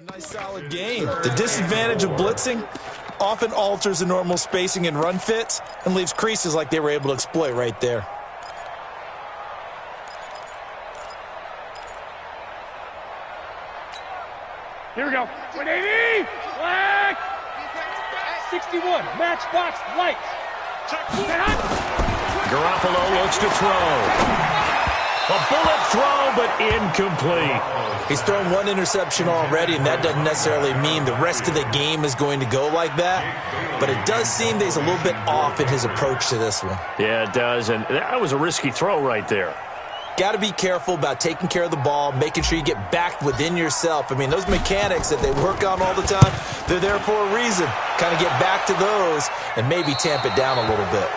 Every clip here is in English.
Nice solid game. The disadvantage of blitzing often alters the normal spacing and run fits and leaves creases like they were able to exploit right there. Here we go. 180. Flag. 61. Match box light. Garoppolo looks to throw. A bullet throw, but incomplete. He's thrown one interception already, and that doesn't necessarily mean the rest of the game is going to go like that. But it does seem that he's a little bit off in his approach to this one. Yeah, it does, and that was a risky throw right there. Got to be careful about taking care of the ball, making sure you get back within yourself. I mean, those mechanics that they work on all the time, they're there for a reason. Kind of get back to those and maybe tamp it down a little bit.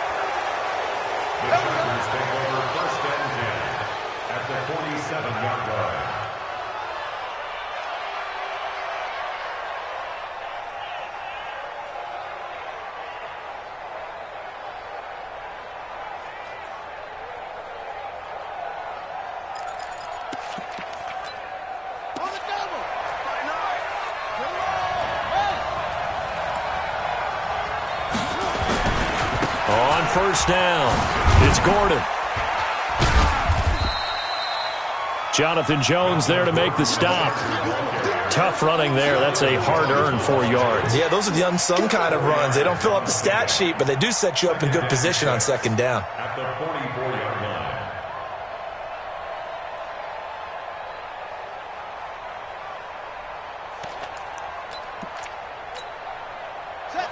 On first down, it's Gordon. Jonathan Jones there to make the stop. Tough running there. That's a hard-earned 4 yards. Yeah, those are the unsung kind of runs. They don't fill up the stat sheet, but they do set you up in good position on second down. At the 44-yard line.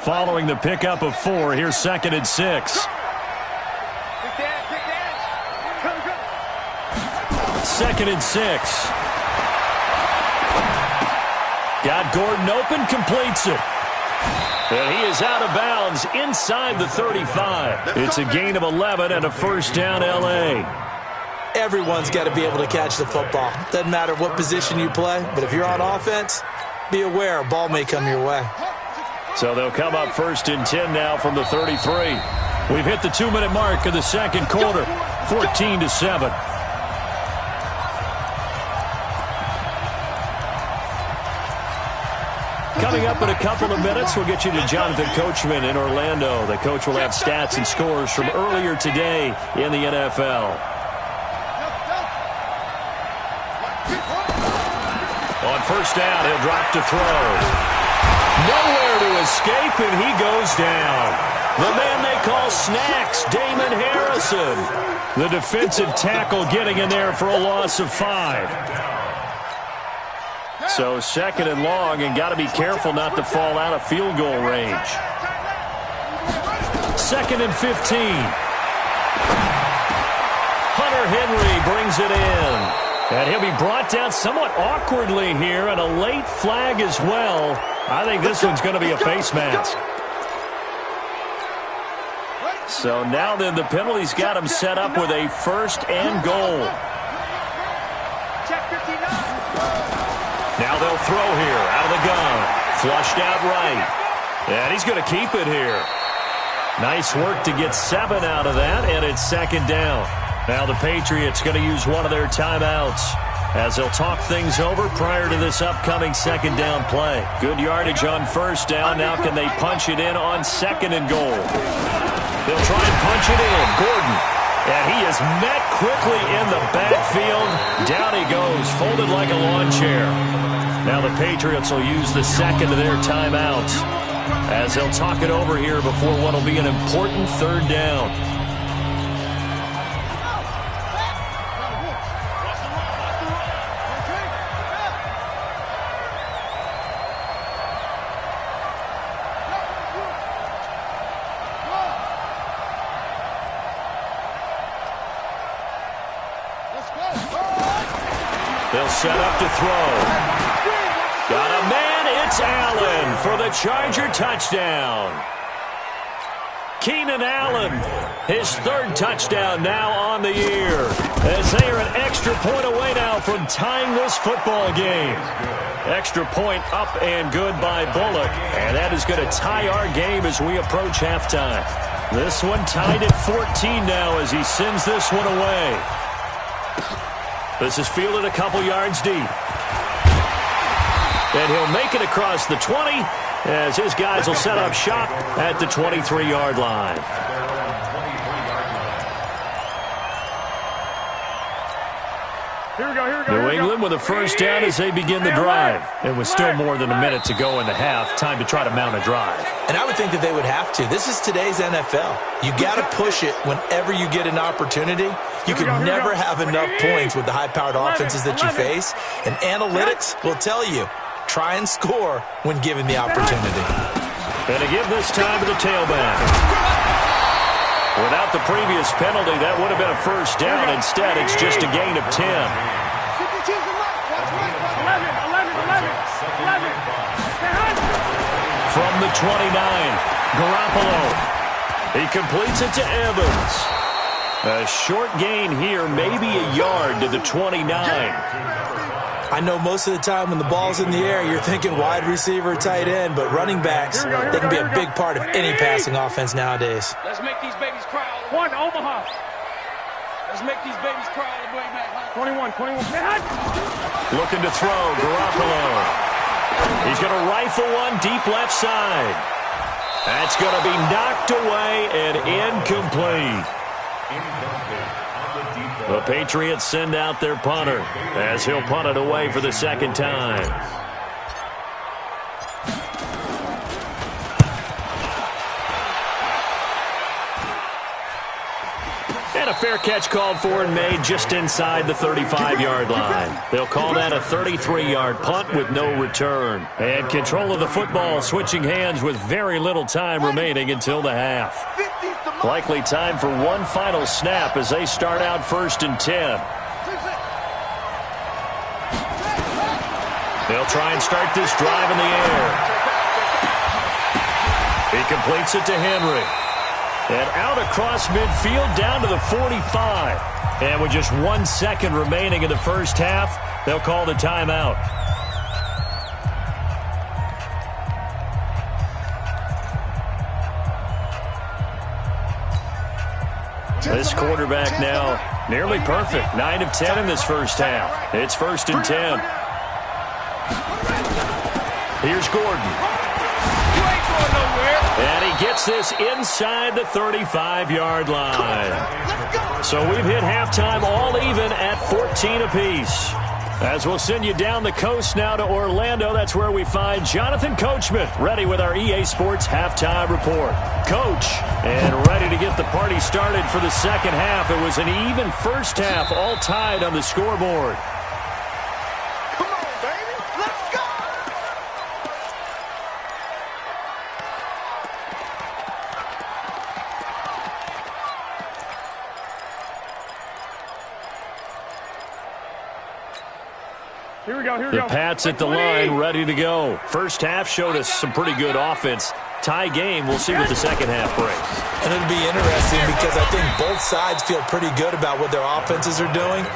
Following the pickup of 4, here's 2nd and 6. Second and 6. Got Gordon open, completes it. And he is out of bounds inside the 35. It's a gain of 11 and a first down, L.A. Everyone's got to be able to catch the football. Doesn't matter what position you play, but if you're on offense, be aware a ball may come your way. So they'll come up 1st and 10 now from the 33. We've hit the 2-minute mark of the second quarter, 14-7. Coming up in a couple of minutes, we'll get you to Jonathan Coachman in Orlando. The coach will have stats and scores from earlier today in the NFL. On first down, he'll drop to throw. Nowhere to escape, and he goes down. The man they call Snacks, Damon Harrison. The defensive tackle getting in there for a loss of 5. So 2nd and long, and got to be careful not to fall out of field goal range. 2nd and 15. Hunter Henry brings it in. And he'll be brought down somewhat awkwardly here, and a late flag as well. I think this one's going to be a face mask. So now then, the penalty's got him set up with a 1st and goal. Now they'll throw here out of the gun. Flushed out right. And he's going to keep it here. Nice work to get 7 out of that, and it's 2nd down. Now the Patriots going to use one of their timeouts as they'll talk things over prior to this upcoming 2nd down play. Good yardage on 1st down. Now can they punch it in on 2nd and goal? They'll try and punch it in. Gordon. And he is met quickly in the backfield. Down he goes, folded like a lawn chair. Now the Patriots will use the 2nd of their timeouts as they'll talk it over here before what will be an important 3rd down. They'll set up to throw. Got a man, it's Allen for the Charger touchdown. Keenan Allen, his 3rd touchdown now on the year. As they are an extra point away now from tying this football game. Extra point up and good by Bullock. And that is going to tie our game as we approach halftime. This one tied at 14 now as he sends this one away. This is fielded a couple yards deep. And he'll make it across the 20 as his guys will set up shop at the 23-yard line. New England with a first down as they begin the drive. And with still more than a minute to go in the half, time to try to mount a drive. And I would think that they would have to. This is today's NFL. You got to push it whenever you get an opportunity. You can never have enough points with the high-powered offenses that you face. And analytics will tell you, try and score when given the opportunity. And to give this time to the tailback. Without the previous penalty, that would have been a first down. Instead, it's just a gain of 10. From the 29, Garoppolo. He completes it to Evans. A short gain here, maybe a yard to the 29. I know most of the time when the ball's in the air, you're thinking wide receiver, tight end, but running backs, they can be a big part of any passing offense nowadays. Let's make these babies cry all the way. One, Omaha. Let's make these babies cry all the way back home. 21. Looking to throw, Garoppolo. He's going to rifle one deep left side. That's going to be knocked away and incomplete. The Patriots send out their punter as he'll punt it away for the second time. And a fair catch called for and made just inside the 35-yard line. They'll call that a 33-yard punt with no return. And control of the football switching hands with very little time remaining until the half. Likely time for one final snap as they start out 1st and 10. They'll try and start this drive in the air. He completes it to Henry. And out across midfield down to the 45. And with just 1 second remaining in the first half, they'll call the timeout. This quarterback now nearly perfect. 9 of 10 in this first half. It's 1st and 10. Here's Gordon. And he gets this inside the 35-yard line. So we've hit halftime all even at 14 apiece. As we'll send you down the coast now to Orlando, that's where we find Jonathan Coachman ready with our EA Sports halftime report. Coach, and ready to get the party started for the second half. It was an even first half, all tied on the scoreboard. Come on, baby. Let's go. Here we go. The Pats at the line, ready to go. First half showed us some pretty good offense. Tie game, we'll see what the second half brings. And it'll be interesting because I think both sides feel pretty good about what their offenses are doing.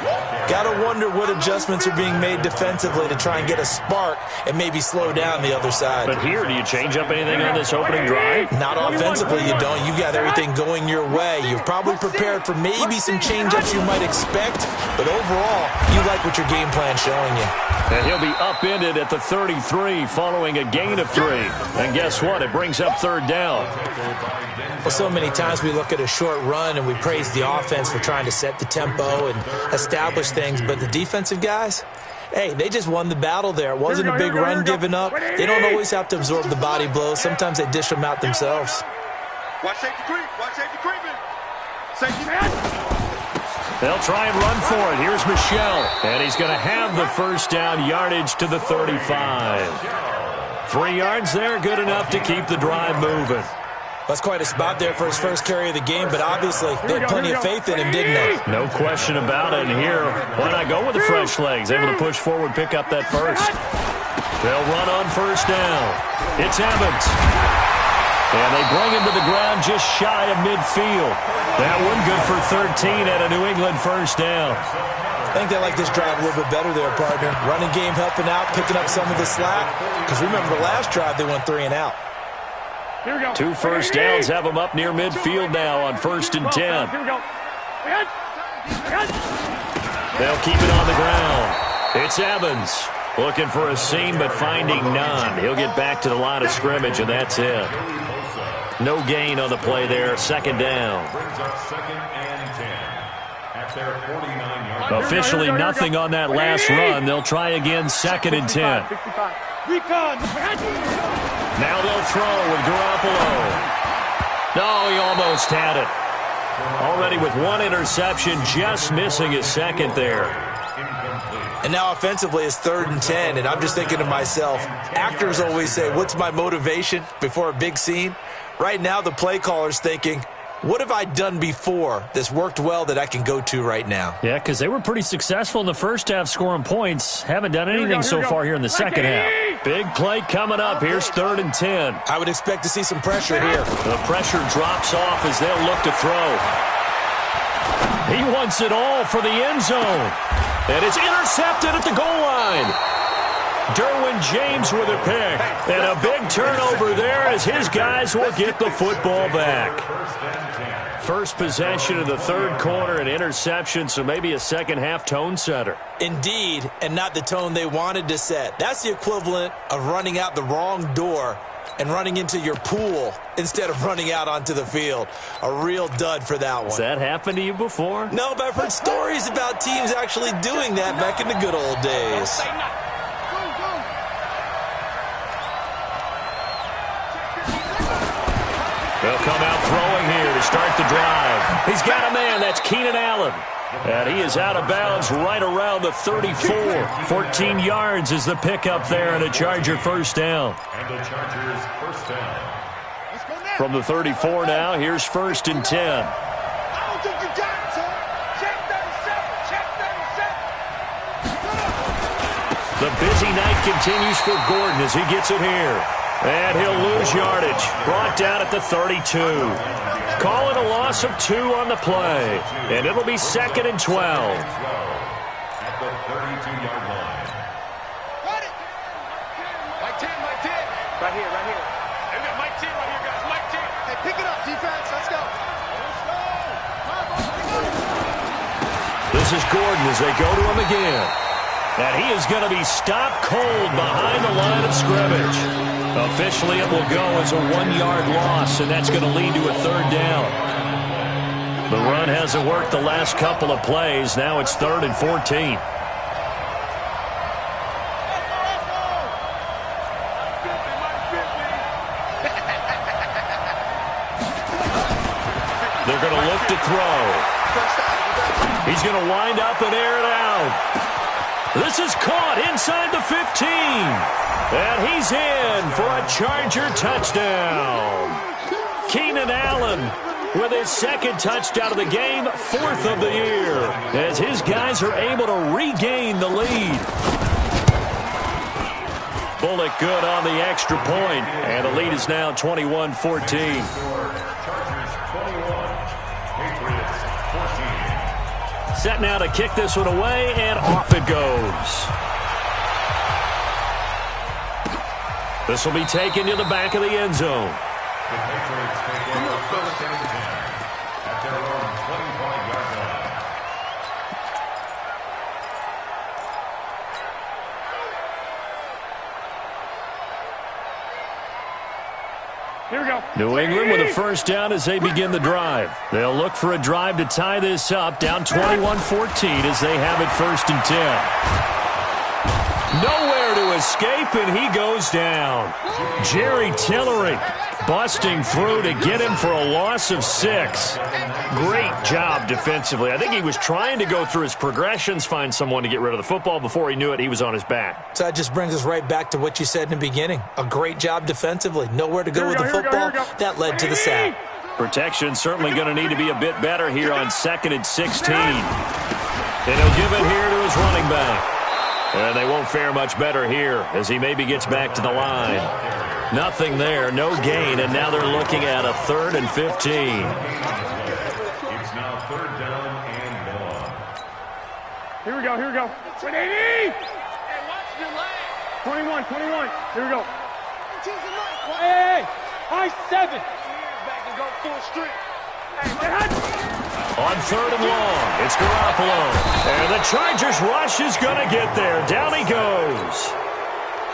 Got to wonder what adjustments are being made defensively to try and get a spark and maybe slow down the other side. But here, do you change up anything on this opening drive? Not offensively, you don't. You've got everything going your way. You've probably prepared for maybe some change-ups you might expect, but overall, you like what your game plan's showing you. And he'll be upended at the 33 following a gain of 3. And guess what? It brings up 3rd down. Well, so many times we look at a short run and we praise the offense for trying to set the tempo and establish things, but the defensive guys, hey, they just won the battle there. It wasn't a big run given up. They don't always have to absorb the body blows. Sometimes they dish them out themselves. Watch safety creep. Watch safety creeping. Safety man. They'll try and run for it. Here's Michelle. And he's going to have the first down, yardage to the 35. 3 yards there, good enough to keep the drive moving. That's quite a spot there for his first carry of the game, but obviously they had plenty of faith in him, didn't they? No question about it. And here, why not go with the fresh legs? Able to push forward, pick up that first. They'll run on first down. It's Evans. And they bring him to the ground just shy of midfield. That one good for 13 at a New England first down. I think they like this drive a little bit better there, partner. Running game helping out, picking up some of the slack. Because remember the last drive, they went 3 and out. 2 first downs have them up near midfield now on 1st and 10. They'll keep it on the ground. It's Evans. Looking for a seam, but finding none. He'll get back to the line of scrimmage, and that's it. No gain on the play there. Second down. Brings up 2nd and 10. At their 49-yard. Officially nothing on that last run. They'll try again, 2nd and 10. Now they'll throw with Garoppolo. No, he almost had it. Already with one interception, just missing his second there. And now offensively it's 3rd and 10, and I'm just thinking to myself, actors always say, what's my motivation before a big scene? Right now the play caller's thinking, what have I done before that's worked well that I can go to right now? Yeah, because they were pretty successful in the first half scoring points. Haven't done anything so far here in the second half. Big play coming up. Here's 3rd and 10. I would expect to see some pressure here. The pressure drops off as they'll look to throw. He wants it all for the end zone. And it's intercepted at the goal line. Derwin James with a pick. And a big turnover there as his guys will get the football back. First possession of the third quarter, an interception, so maybe a second half tone setter. Indeed, and not the tone they wanted to set. That's the equivalent of running out the wrong door and running into your pool instead of running out onto the field. A real dud for that one. Has that happened to you before? No, but I've heard stories about teams actually doing that back in the good old days. They'll come out throwing here to start the drive. He's got a man. That's Keenan Allen. And he is out of bounds right around the 34. 14 yards is the pickup there and a Charger first down. And the Chargers first down. From the 34 now, here's 1st and 10. I don't think you got it, son. Check 37. Check 37. The busy night continues for Gordon as he gets it here. And he'll lose yardage. Brought down at the 32. Call it a loss of 2 on the play. And it'll be 2nd and 12. At the 32-yard line. Got it. Mike 10, Mike 10. Right here, right here. Hey, we got Mike 10 right here, guys. Mike 10. Hey, pick it up, defense. Let's go. This is Gordon as they go to him again. And he is going to be stopped cold behind the line of scrimmage. Officially, it will go as a 1-yard loss, and that's going to lead to a 3rd down. The run hasn't worked the last couple of plays. Now it's 3rd and 14. They're going to look to throw. He's going to wind up and air it out. This is caught inside the 15. And he's in for a Charger touchdown. Keenan Allen with his 2nd touchdown of the game, 4th of the year, as his guys are able to regain the lead. Bullock good on the extra point, and the lead is now 21-14. Chargers 21, Patriots 14. Set now to kick this one away, and off it goes. This will be taken to the back of the end zone. The Patriots take over 1st and 10 at their own 25-yard line. Here we go. New England with a first down as they begin the drive. They'll look for a drive to tie this up, down 21-14 as they have it 1st and 10. Nowhere to escape, and he goes down. Jerry Tillery busting through to get him for a loss of 6. Great job defensively. I think he was trying to go through his progressions, find someone to get rid of the football. Before he knew it, he was on his back. So that just brings us right back to what you said in the beginning. A great job defensively. Nowhere to go with the football. That led to the sack. Protection certainly going to need to be a bit better here on 2nd and 16. And he'll give it here to his running back. And they won't fare much better here as he maybe gets back to the line. Nothing there, no gain, and now they're looking at a 3rd and 15. It's now 3rd down and 1. Here we go, here we go. 180! Hey, watch your leg. 21, 21. Here we go. Hey, high 7. Back and go full strength. Hey, man. On 3rd and long, it's Garoppolo. And the Chargers rush is going to get there. Down he goes.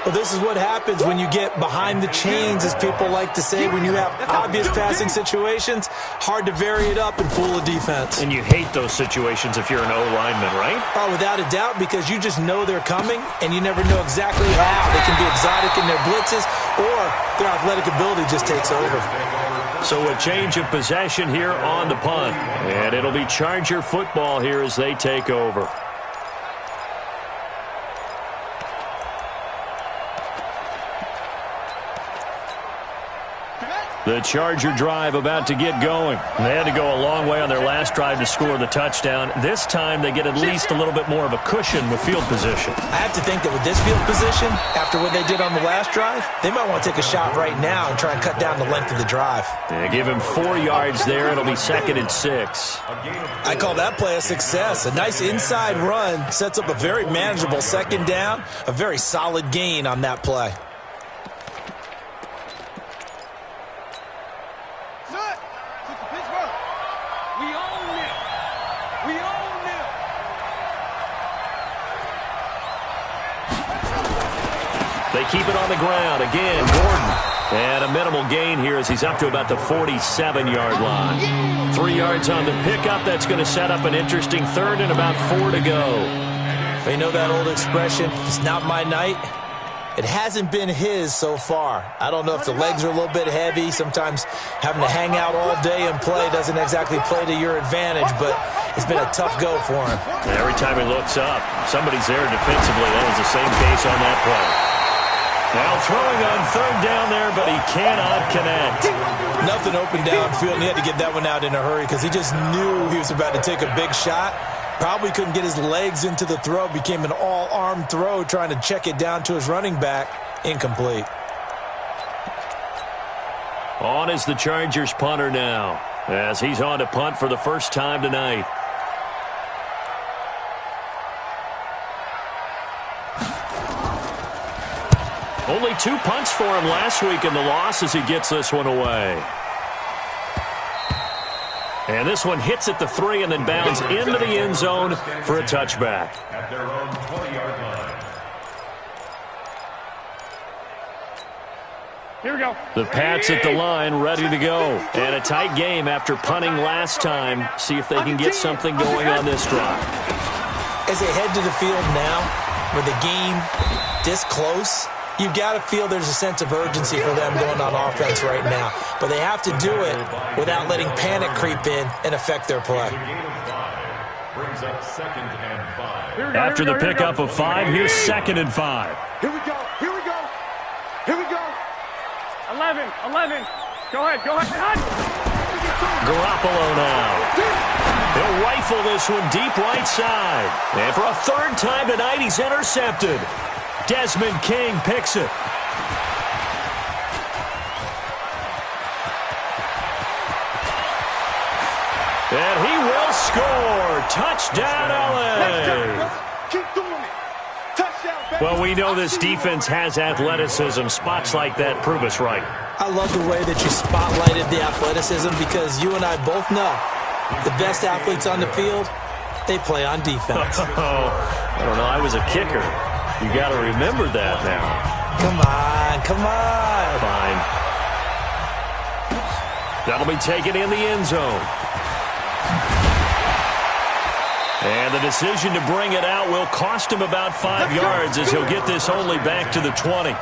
Well, this is what happens when you get behind the chains, as people like to say. When you have obvious passing situations, hard to vary it up and fool a defense. And you hate those situations if you're an O-lineman, right? Oh, without a doubt, because you just know they're coming, and you never know exactly how. They can be exotic in their blitzes, or their athletic ability just takes over. So a change of possession here on the punt. And it'll be Charger football here as they take over. The Charger drive about to get going. They had to go a long way on their last drive to score the touchdown. This time they get at least a little bit more of a cushion with field position. I have to think that with this field position, after what they did on the last drive, they might want to take a shot right now and try and cut down the length of the drive. They give him 4 yards there. It'll be 2nd and 6. I call that play a success. A nice inside run sets up a very manageable 2nd down, a very solid gain on that play. They keep it on the ground. Again, Gordon. And a minimal gain here as he's up to about the 47-yard line. 3 yards on the pickup. That's going to set up an interesting 3rd and about 4 to go. You know that old expression, it's not my night? It hasn't been his so far. I don't know if the legs are a little bit heavy. Sometimes having to hang out all day and play doesn't exactly play to your advantage, but it's been a tough go for him. Every time he looks up, somebody's there defensively. That was the same case on that play. Now throwing on 3rd down there, but he cannot connect. Nothing open downfield, and he had to get that one out in a hurry because he just knew he was about to take a big shot. Probably couldn't get his legs into the throw. Became an all-arm throw trying to check it down to his running back. Incomplete. On is the Chargers punter now, as he's on to punt for the first time tonight. Only 2 punts for him last week in the loss as he gets this one away. And this one hits at the 3 and then bounds into the end zone for a touchback. At their own 20-yard line. Here we go. The Pats at the line ready to go. And a tight game after punting last time. See if they can get something going on this drive. As they head to the field now, with the game this close, you've got to feel there's a sense of urgency for them going on offense right now. But they have to do it without letting panic creep in and affect their play. Brings up 2nd and 5. After the pickup of 5, here's 2nd and 5. Here we go. Here we go. Here we go. 11. Go ahead. Garoppolo now. He'll rifle this one deep right side. And for a 3rd time tonight, he's intercepted. Desmond King picks it. And he will score. Touchdown, LA. Keep doing it. Touchdown, baby. Well, we know this defense has athleticism. Spots like that prove us right. I love the way that you spotlighted the athleticism because you and I both know the best athletes on the field, they play on defense. I don't know. I was a kicker. You got to remember that now. Come on. Fine. That'll be taken in the end zone. And the decision to bring it out will cost him about 5 yards as he'll get this only back to the 20.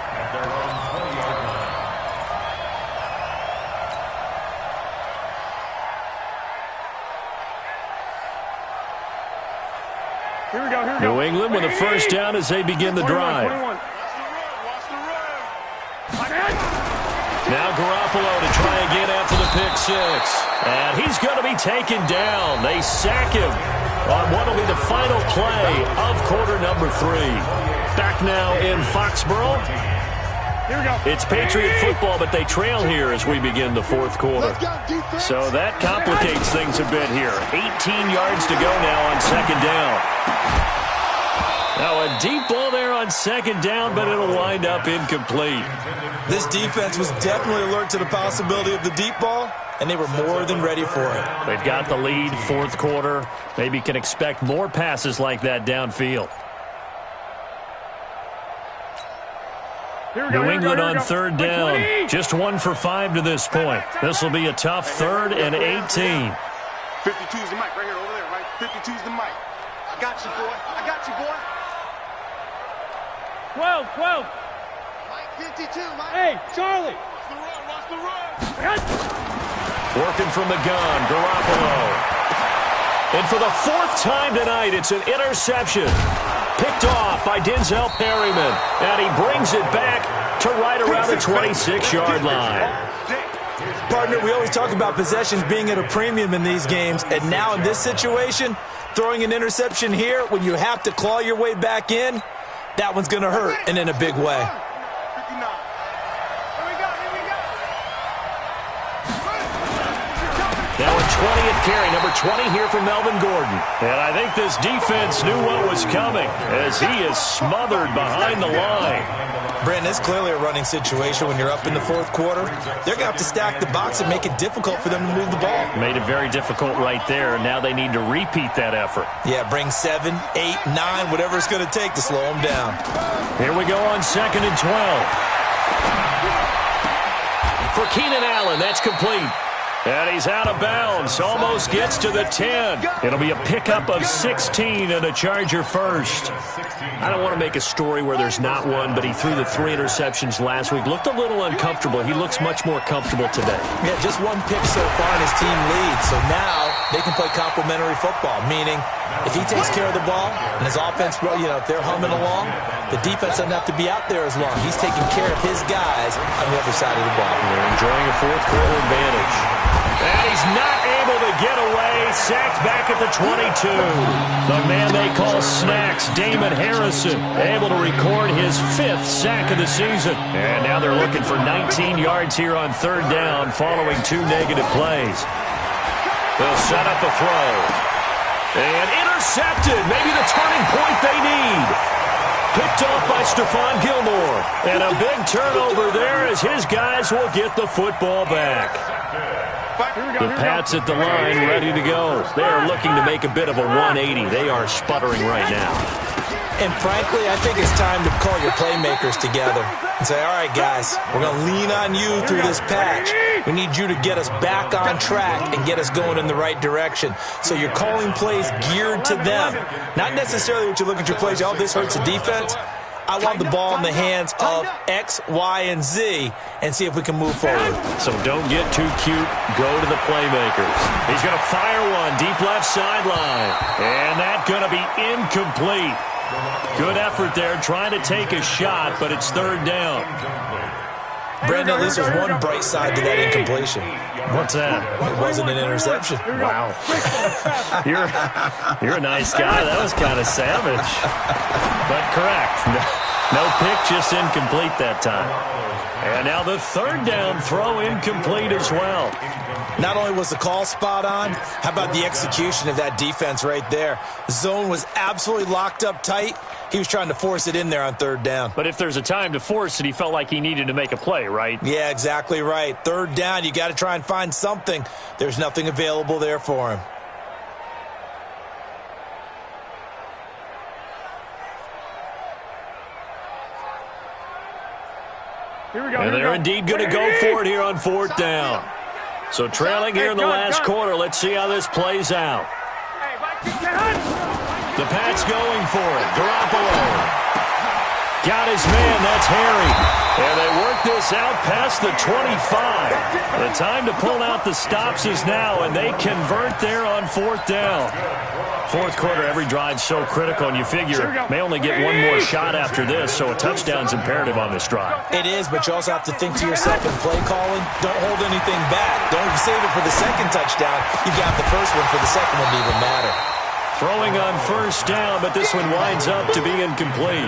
Here we go. New England with a first down as they begin the drive. 21. Watch the run. Now Garoppolo to try again after the pick 6. And he's going to be taken down. They sack him on what will be the final play of quarter number 3. Back now in Foxborough. Here we go. It's Patriot football, but they trail here as we begin the 4th quarter. So that complicates things a bit here. 18 yards to go now on 2nd down. Now a deep ball there on second down, but it'll wind up incomplete. This defense was definitely alert to the possibility of the deep ball, and they were more than ready for it. They've got the lead, fourth quarter. Maybe can expect more passes like that downfield. New England on third down. Just 1 for 5 to this point. This will be a tough 3rd and 18. 52's the mic right here, over there, right? 52's the mic. I got you, boy. I got you, boy. 12. Mike 52, Mike. Hey, Charlie. Watch the run. Working from the gun, Garoppolo. And for the 4th time tonight, it's an interception. Picked off by Denzel Perryman. And he brings it back to right around the 26-yard line. Partner, we always talk about possessions being at a premium in these games, and now in this situation, throwing an interception here when you have to claw your way back in, that one's going to hurt, and in a big way. Now a 20th carry, number 20 here from Melvin Gordon. And I think this defense knew what was coming as he is smothered behind the line. Brandon, it's clearly a running situation when you're up in the fourth quarter. They're going to have to stack the box and make it difficult for them to move the ball. Made it very difficult right there. Now they need to repeat that effort. Yeah, bring 7, 8, 9, whatever it's going to take to slow them down. Here we go on 2nd and 12. For Keenan Allen, that's complete. And he's out of bounds. Almost gets to the 10. It'll be a pickup of 16 and a Charger first. I don't want to make a story where there's not one, but he threw the 3 interceptions last week. Looked a little uncomfortable. He looks much more comfortable today. Yeah, just 1 pick so far and his team leads. So now they can play complementary football, meaning if he takes care of the ball and his offense, if they're humming along, the defense doesn't have to be out there as long. He's taking care of his guys on the other side of the ball. They're enjoying a fourth quarter advantage. And he's not able to get away. Sacked back at the 22. The man they call Snacks, Damon Harrison, able to record his 5th sack of the season. And now they're looking for 19 yards here on 3rd down following 2 negative plays. They'll set up a throw. And intercepted. Maybe the turning point they need. Picked off by Stephon Gilmore. And a big turnover there as his guys will get the football back. The Pats at the line, ready to go. They are looking to make a bit of a 180. They are sputtering right now. And frankly, I think it's time to call your playmakers together and say, all right, guys, we're going to lean on you through this patch. We need you to get us back on track and get us going in the right direction. So you're calling plays geared to them. Not necessarily what you look at your plays, oh, this hurts the defense. I want the ball in the hands of X, Y, and Z and see if we can move forward. So don't get too cute. Go to the playmakers. He's going to fire one deep left sideline. And that's going to be incomplete. Good effort there trying to take a shot, but it's 3rd down. Brandon, at least there's one bright side to that incompletion. What's that? It wasn't an interception. Wow. You're a nice guy. That was kind of savage. But correct. No pick, just incomplete that time. And now the 3rd down throw incomplete as well. Not only was the call spot on, how about the execution of that defense right there? The zone was absolutely locked up tight. He was trying to force it in there on 3rd down. But if there's a time to force it, he felt like he needed to make a play, right? Yeah, exactly right. 3rd down, you got to try and find something. There's nothing available there for him. And they're indeed going to go for it here on 4th down. So trailing here in the last quarter. Let's see how this plays out. The Pats going for it. Garoppolo. Got his man. That's Harry. And they work this out past the 25. The time to pull out the stops is now, and they convert there on 4th down. Fourth quarter, every drive so critical, and you figure may only get one more shot after this, so a touchdown's imperative on this drive. It is, but you also have to think to yourself in play calling, don't hold anything back. Don't save it for the second touchdown. You got the first one for the second one to even matter. Throwing on 1st down, but this one winds up to be incomplete.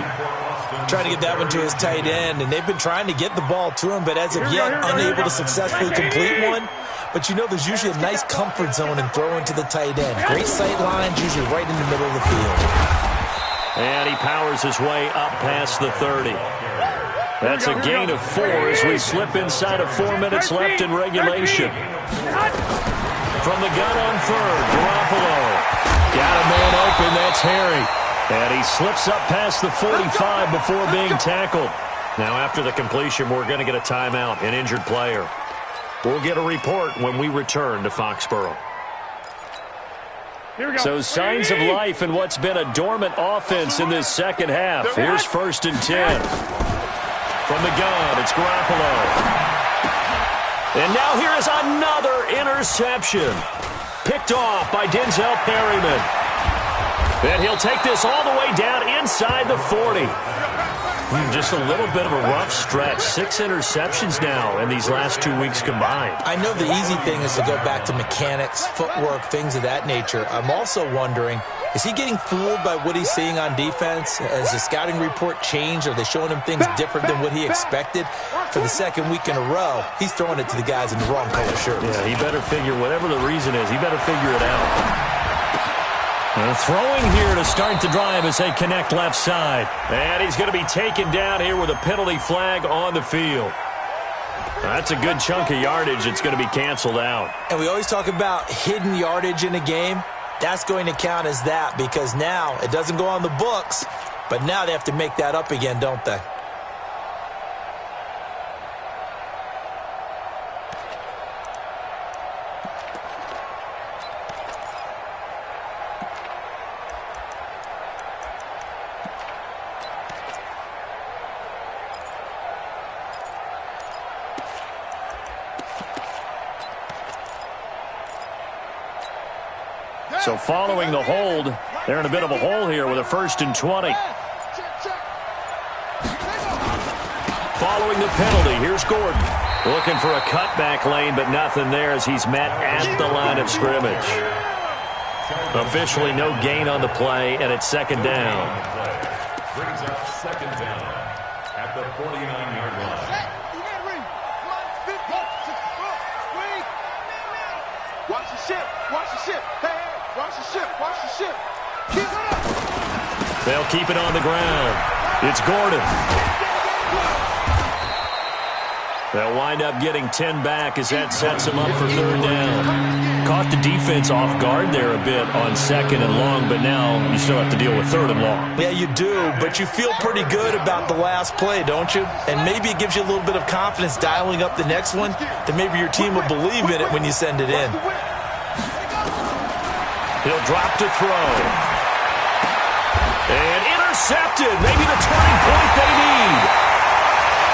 Trying to get that one to his tight end, and they've been trying to get the ball to him, but as of yet, unable to successfully complete one. But you know there's usually a nice comfort zone in throwing to the tight end. Great sight lines, usually right in the middle of the field. And he powers his way up past the 30. That's a gain of 4 as we slip inside of 4 minutes left in regulation. From the gun on third, Garoppolo. Got a man open, that's Harry. And he slips up past the 45 before being tackled. Now after the completion, we're going to get a timeout, an injured player. We'll get a report when we return to Foxborough. So signs of life in what's been a dormant offense in this second half. Here's 1st and 10. From the gun, it's Garoppolo. And now here is another interception. Picked off by Denzel Perryman. And he'll take this all the way down inside the 40. Just a little bit of a rough stretch. 6 interceptions now in these last 2 weeks combined. I know the easy thing is to go back to mechanics, footwork, things of that nature. I'm also wondering, is he getting fooled by what he's seeing on defense? Has the scouting report changed? Are they showing him things different than what he expected? For the second week in a row, he's throwing it to the guys in the wrong color shirts. Yeah, he better figure, whatever the reason is, he better figure it out. Throwing here to start the drive as they connect left side. And he's going to be taken down here with a penalty flag on the field. That's a good chunk of yardage. It's going to be canceled out. And we always talk about hidden yardage in a game. That's going to count as that because now it doesn't go on the books, but now they have to make that up again, don't they? So following the hold, they're in a bit of a hole here with a 1st and 20. Following the penalty, here's Gordon. Looking for a cutback lane, but nothing there as he's met at the line of scrimmage. Officially no gain on the play, and it's 2nd down. Brings up 2nd down at the 49-yard line. Watch the ship. Watch the ship. Hey, watch the ship. Watch the ship. Keep it up. They'll keep it on the ground. It's Gordon. They'll wind up getting 10 back as that sets them up for 3rd down. Caught the defense off guard there a bit on 2nd and long, but now you still have to deal with 3rd and long. Yeah, you do, but you feel pretty good about the last play, don't you? And maybe it gives you a little bit of confidence dialing up the next one, that maybe your team will believe in it when you send it in. He'll drop to throw. And intercepted. Maybe the turning point they need.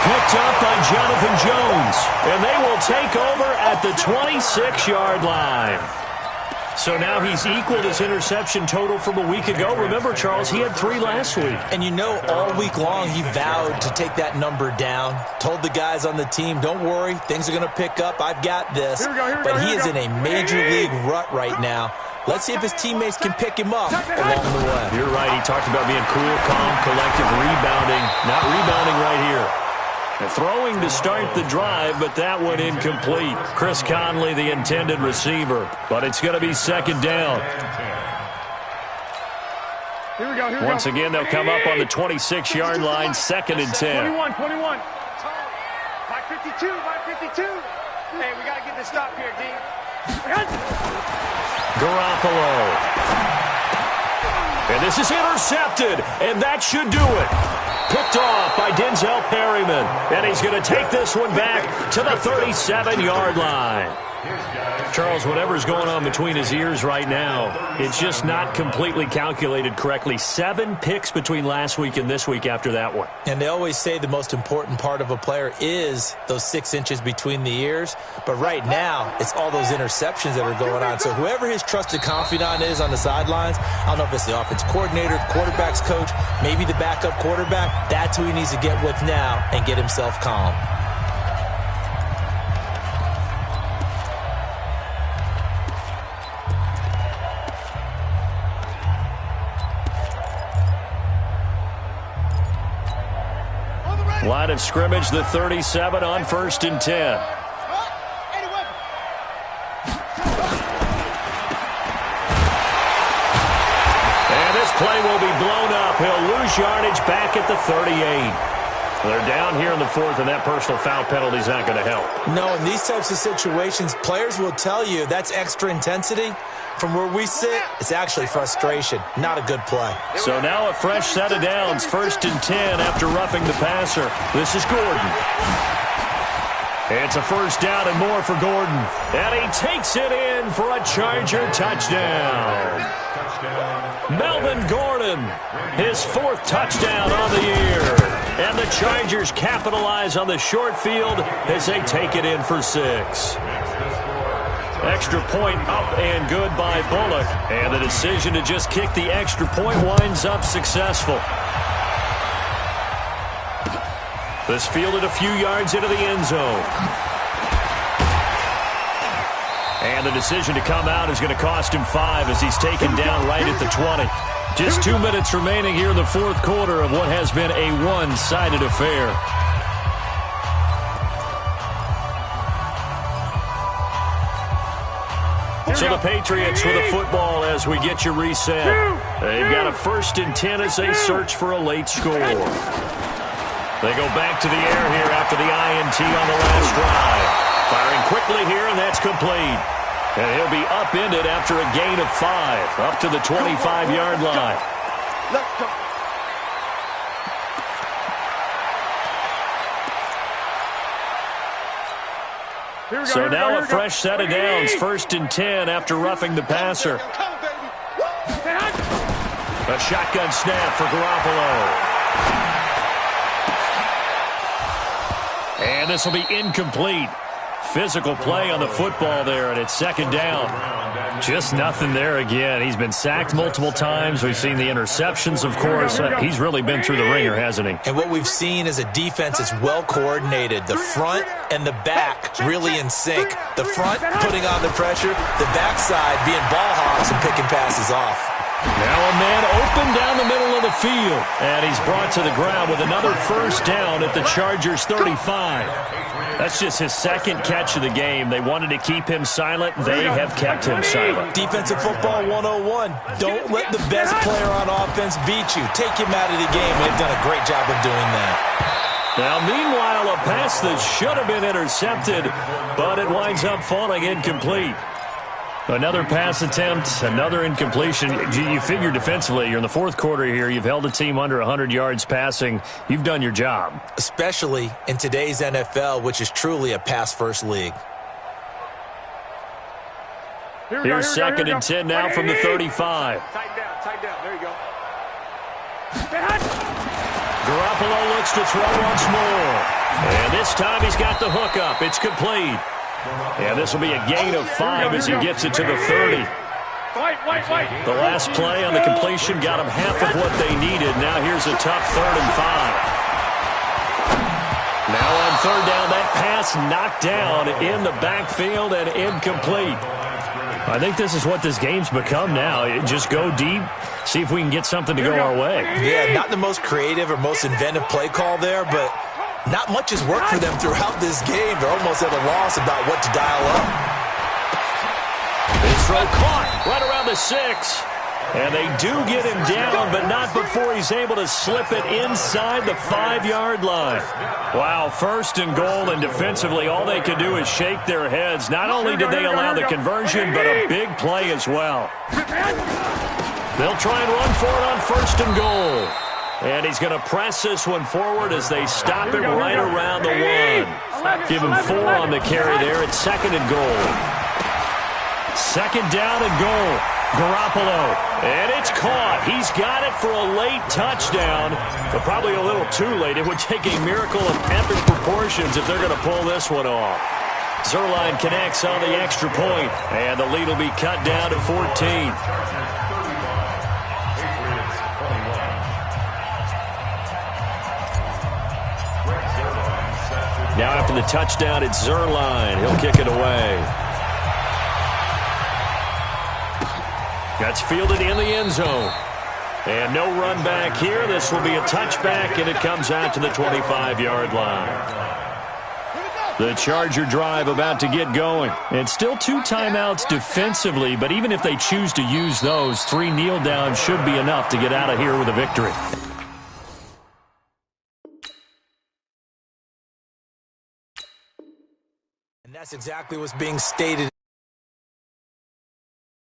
Picked up by Jonathan Jones. And they will take over at the 26-yard line. So now he's equaled his interception total from a week ago. Remember, Charles, he had 3 last week. And you know, all week long he vowed to take that number down. Told the guys on the team, don't worry, things are going to pick up. I've got this. But he is in a major league rut right now. Let's see if his teammates can pick him up along the way. You're right. He talked about being cool, calm, collective, rebounding. Not rebounding right here. And throwing to start the drive, but that one incomplete. Chris Conley, the intended receiver. But it's going to be 2nd down. Here we go. Once again, they'll come up on the 26-yard line, 2nd and 10. 21. 552. Hey, we got to get this stop here, D. Garoppolo. And this is intercepted, and that should do it. Picked off by Denzel Perryman. And he's going to take this one back to the 37-yard line. Charles, whatever's going on between his ears right now, it's just not completely calculated correctly. 7 picks between last week and this week after that one. And they always say the most important part of a player is those 6 inches between the ears. But right now, it's all those interceptions that are going on. So whoever his trusted confidant is on the sidelines, I don't know if it's the offense coordinator, the quarterback's coach, maybe the backup quarterback, that's who he needs to get with now and get himself calm. Line of scrimmage, the 37 on 1st and 10. And this play will be blown up. He'll lose yardage back at the 38. They're down here in the fourth, and that personal foul penalty is not going to help. No, in these types of situations, players will tell you that's extra intensity. From where we sit, it's actually frustration. Not a good play. So now a fresh set of downs. 1st and 10 after roughing the passer. This is Gordon. It's a first down and more for Gordon. And he takes it in for a Charger touchdown. Melvin Gordon, his 4th touchdown on the year. And the Chargers capitalize on the short field as they take it in for 6. Extra point up and good by Bullock. And the decision to just kick the extra point winds up successful. This fielded a few yards into the end zone. And the decision to come out is going to cost him 5 as he's taken down right at the 20. Just 2 minutes remaining here in the fourth quarter of what has been a one-sided affair. So the Patriots with a football as we get you reset. They've got a 1st and 10 as they search for a late score. They go back to the air here after the INT on the last drive. Firing quickly here, and that's complete. And he'll be upended after a gain of 5, up to the 25-yard line. Let's go. So now a fresh set of downs. 1st and 10 after roughing the passer. A shotgun snap for Garoppolo. And this will be incomplete. Physical play on the football there, and it's 2nd down. Just nothing there again. He's been sacked multiple times. We've seen the interceptions, of course. He's really been through the ringer, hasn't he? And what we've seen is a defense that's well coordinated. The front and the back really in sync. The front putting on the pressure, the backside being ball hawks and picking passes off. Now a man open down the middle of the field. And he's brought to the ground with another first down at the Chargers' 35. That's just his 2nd catch of the game. They wanted to keep him silent. They have kept him silent. Defensive football 101. Don't let the best player on offense beat you. Take him out of the game. They've done a great job of doing that. Now, meanwhile, a pass that should have been intercepted, but it winds up falling incomplete. Another pass attempt, another incompletion. You figure defensively, you're in the fourth quarter here. You've held a team under 100 yards passing. You've done your job. Especially in today's NFL, which is truly a pass-first league. Here's 2nd and 10 now from the 35. Tighten down. There you go. Garoppolo looks to throw once more. And this time he's got the hook up. It's complete. And this will be a gain of 5 as he gets it to the 30. The last play on the completion got him half of what they needed. Now here's a tough 3rd and 5. Now on 3rd down, that pass knocked down in the backfield and incomplete. I think this is what this game's become now. Just go deep, see if we can get something to go our way. Yeah, not the most creative or most inventive play call there, but not much has worked for them throughout this game. They're almost at a loss about what to dial up. This throw caught right around the 6. And they do get him down, but not before he's able to slip it inside the 5-yard line. Wow, 1st and goal, and defensively all they could do is shake their heads. Not only did they allow the conversion, but a big play as well. They'll try and run for it on 1st and goal. And he's going to press this one forward as they stop it right around the 1. Give him 4 on the carry there. It's 2nd and goal. 2nd down and goal. Garoppolo. And it's caught. He's got it for a late touchdown, but probably a little too late. It would take a miracle of epic proportions if they're going to pull this one off. Zerline connects on the extra point, and the lead will be cut down to 14. Now after the touchdown, it's Zerline. He'll kick it away. That's fielded in the end zone. And no run back here. This will be a touchback, and it comes out to the 25-yard line. The Charger drive about to get going. It's still 2 timeouts defensively, but even if they choose to use those, 3 kneel downs should be enough to get out of here with a victory. That's exactly what's being stated.